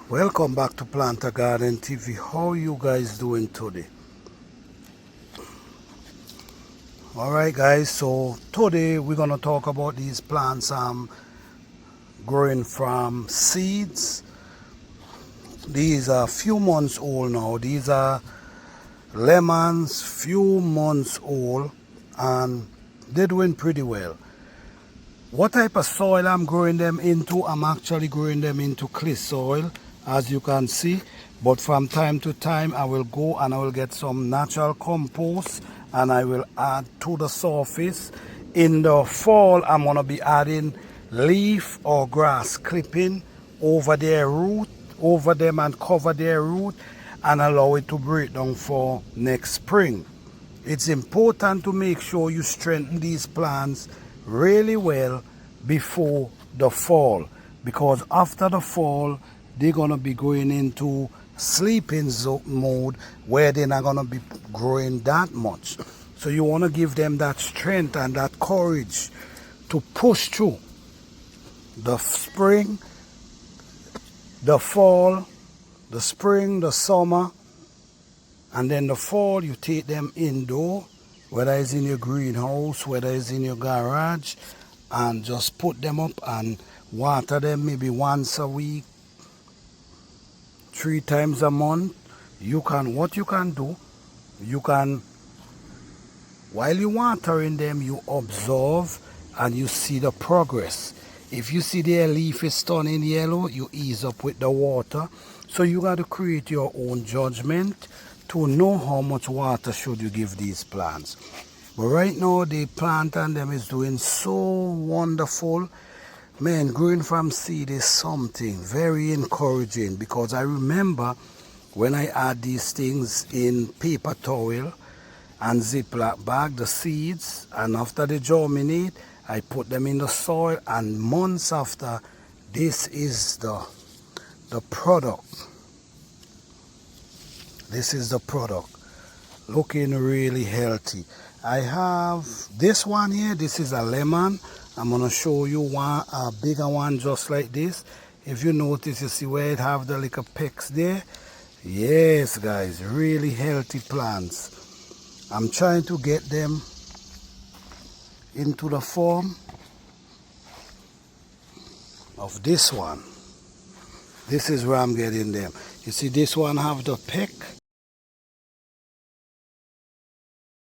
Welcome back to Planter Garden TV. How you guys doing today? Alright guys, so today we're gonna talk about these plants growing from seeds. These are few months old now. These are lemons, few months old, and they're doing pretty well. What type of soil I'm growing them into? I'm actually growing them into clay soil, as you can see. But from time to time, I will go and I will get some natural compost and I will add to the surface. In the fall, I'm going to be adding leaf or grass clipping over their root, over them, and cover their root and allow it to break down for next spring. It's important to make sure you strengthen these plants really well before the fall, because after the fall they're going to be going into sleeping mode where they're not going to be growing that much. So you want to give them that strength and that courage to push through the spring, the fall, the spring, the summer, and then the fall. You take them indoor, whether it's in your greenhouse, whether it's in your garage, and just put them up and water them maybe once a week, 3 times a month. What you can do, you can, while you're watering them, you observe and you see the progress. If you see their leaf is turning yellow, you ease up with the water. So you got to create your own judgment to know how much water should you give these plants. But right now the plant and them is doing so wonderful. Man, growing from seed is something very encouraging, because I remember when I add these things in paper towel and Ziploc bag, the seeds, and after they germinate, I put them in the soil, and months after, this is the product. This is the product, looking really healthy. I have this one here. This is a lemon. I'm gonna show you a bigger one just like this. If you notice, you see where it have the little pecks there. Yes guys, really healthy plants. I'm trying to get them into the form of this one. This is where I'm getting them. You see this one have the peck.